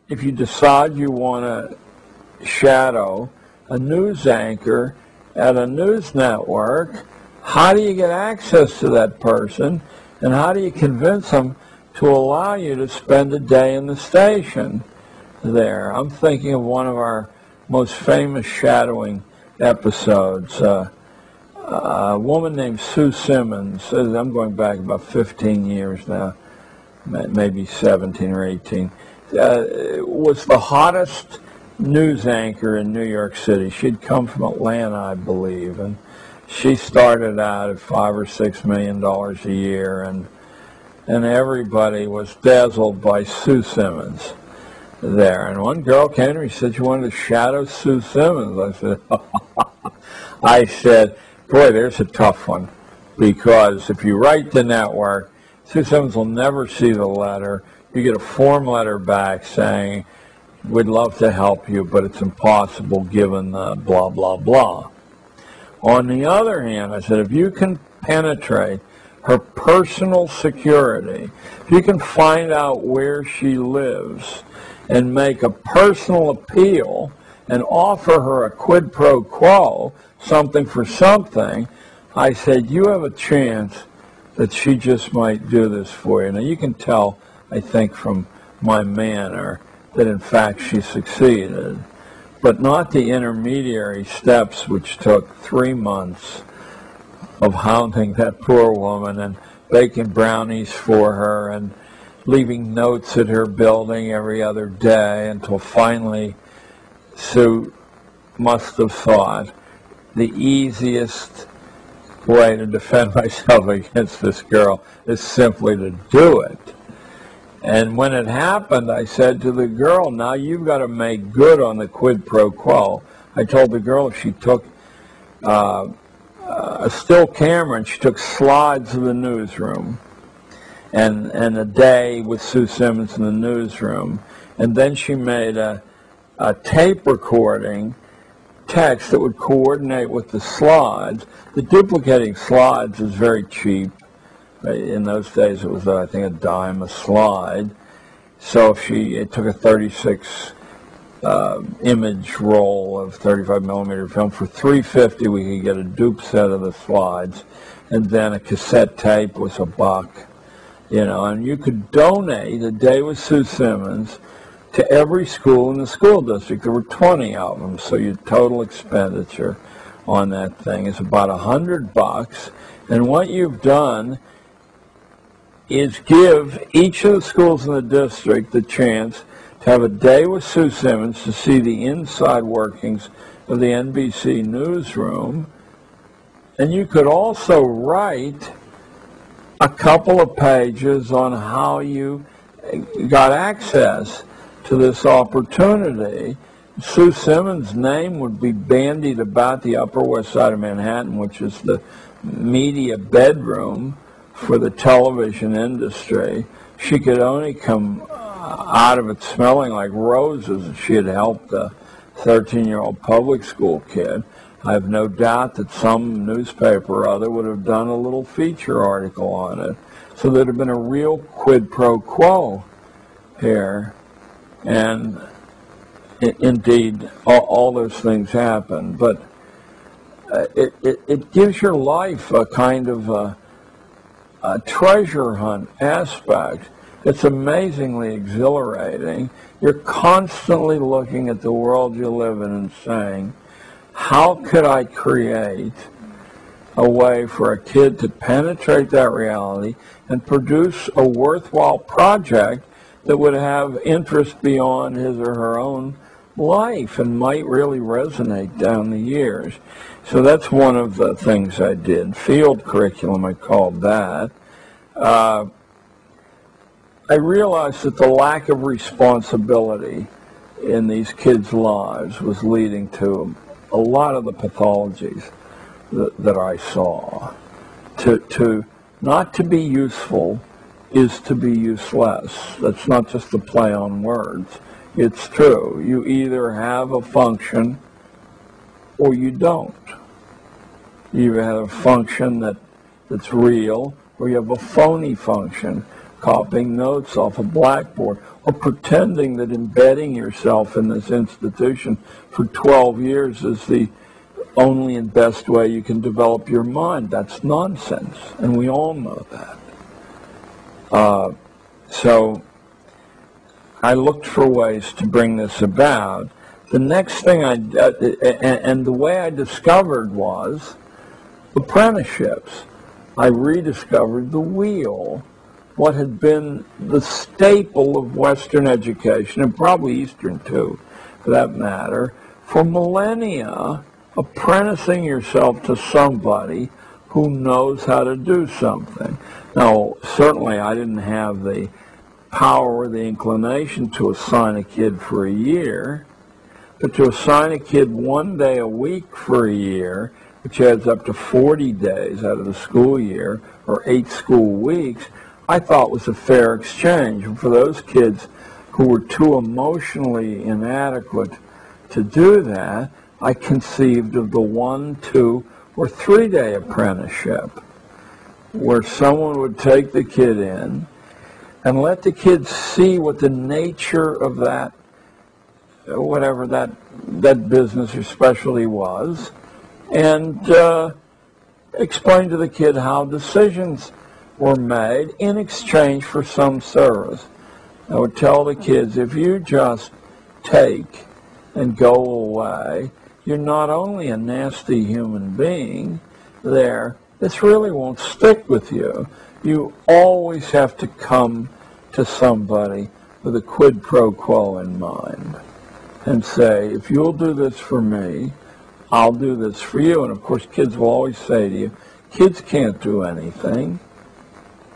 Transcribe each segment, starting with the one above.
if you decide you want to shadow a news anchor at a news network, how do you get access to that person, and how do you convince them to allow you to spend a day in the station there? I'm thinking of one of our most famous shadowing episodes. A woman named Sue Simmons, I'm going back about 15 years now, maybe 17 or 18, was the hottest news anchor in New York City. She'd come from Atlanta, I believe, and she started out at $5 or $6 million a year, and everybody was dazzled by Sue Simmons there. And one girl came to me and said, "You wanted to shadow Sue Simmons?" I said, "Boy, there's a tough one, because if you write the network, Sue Simmons will never see the letter. You get a form letter back saying, 'We'd love to help you, but it's impossible given the blah, blah, blah.'" On the other hand, I said, if you can penetrate her personal security, if you can find out where she lives and make a personal appeal and offer her a quid pro quo, something for something, I said, you have a chance that she just might do this for you. Now, you can tell, I think, from my manner that, in fact, she succeeded, but not the intermediary steps, which took 3 months of hounding that poor woman and baking brownies for her and leaving notes at her building every other day, until finally Sue must have thought the easiest way to defend myself against this girl is simply to do it. And when it happened, I said to the girl, now you've got to make good on the quid pro quo. I told the girl if she took a still camera and she took slides of the newsroom and a day with Sue Simmons in the newsroom, and then she made a tape recording text that would coordinate with the slides. The duplicating slides is very cheap. In those days, it was, I think, a dime a slide. So if it took a 36 image roll of 35 millimeter film for $3.50, we could get a dupe set of the slides, and then a cassette tape was $1. And you could donate a day with Sue Simmons to every school in the school district. There were 20 of them, so your total expenditure on that thing is about $100. And what you've done is give each of the schools in the district the chance to have a day with Sue Simmons to see the inside workings of the NBC newsroom. And you could also write a couple of pages on how you got access to this opportunity. Sue Simmons' name would be bandied about the Upper West Side of Manhattan, which is the media bedroom for the television industry. She could only come out of it smelling like roses if she had helped a 13-year-old public school kid. I have no doubt that some newspaper or other would have done a little feature article on it. So there'd have been a real quid pro quo here. And indeed, all those things happen. But it gives your life a kind of a treasure hunt aspect. It's amazingly exhilarating. You're constantly looking at the world you live in and saying, how could I create a way for a kid to penetrate that reality and produce a worthwhile project that would have interest beyond his or her own life and might really resonate down the years? So that's one of the things I did. Field curriculum, I called that. I realized that the lack of responsibility in these kids' lives was leading to a lot of the pathologies that I saw. Not to be useful is to be useless. That's not just a play on words. It's true. You either have a function or you don't. You either have a function that's real, or you have a phony function copying notes off a blackboard, or pretending that embedding yourself in this institution for 12 years is the only and best way you can develop your mind. That's nonsense, and we all know that. So I looked for ways to bring this about. The next thing and the way I discovered was apprenticeships. I rediscovered the wheel, what had been the staple of Western education, and probably Eastern too, for that matter, for millennia, apprenticing yourself to somebody who knows how to do something. Now, certainly I didn't have the power or the inclination to assign a kid for a year, but to assign a kid 1 day a week for a year, which adds up to 40 days out of the school year, or 8 school weeks, I thought was a fair exchange. And for those kids who were too emotionally inadequate to do that, I conceived of the 1, 2, or 3 day apprenticeship, where someone would take the kid in and let the kid see what the nature of that, whatever that business or specialty was, and explain to the kid how decisions were made in exchange for some service. I would tell the kids, if you just take and go away, you're not only a nasty human being there, this really won't stick with you. You always have to come to somebody with a quid pro quo in mind and say, if you'll do this for me, I'll do this for you. And of course, kids will always say to you, kids can't do anything.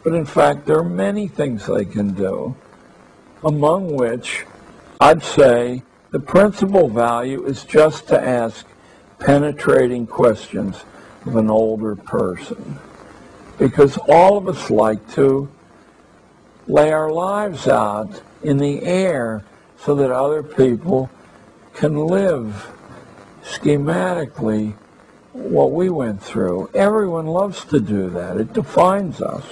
But in fact, there are many things they can do, among which I'd say the principal value is just to ask penetrating questions of an older person. Because all of us like to lay our lives out in the air so that other people can live schematically what we went through. Everyone loves to do that. It defines us.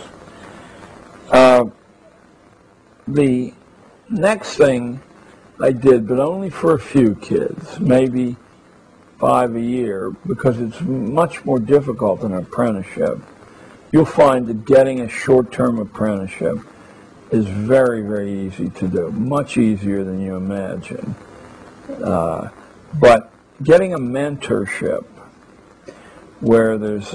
The next thing I did, but only for a few kids, maybe 5 a year, because it's much more difficult than an apprenticeship. You'll find that getting a short-term apprenticeship is very, very easy to do, much easier than you imagine. But getting a mentorship where there's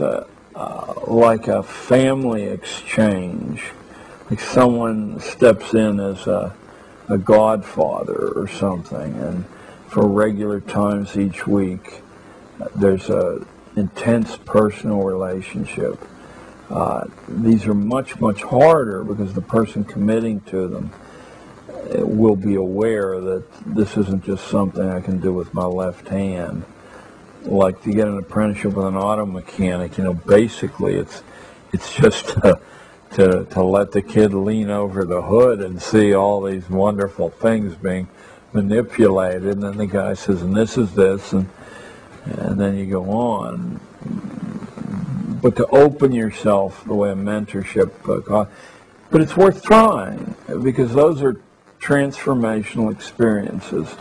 like a family exchange, like someone steps in as a godfather or something, and for regular times each week, there's an intense personal relationship. These are much, much harder because the person committing to them will be aware that this isn't just something I can do with my left hand. Like to get an apprenticeship with an auto mechanic, basically it's just to let the kid lean over the hood and see all these wonderful things being manipulated, and then the guy says, and this is this, and then you go on. But to open yourself the way a mentorship, but it's worth trying, because those are transformational experiences.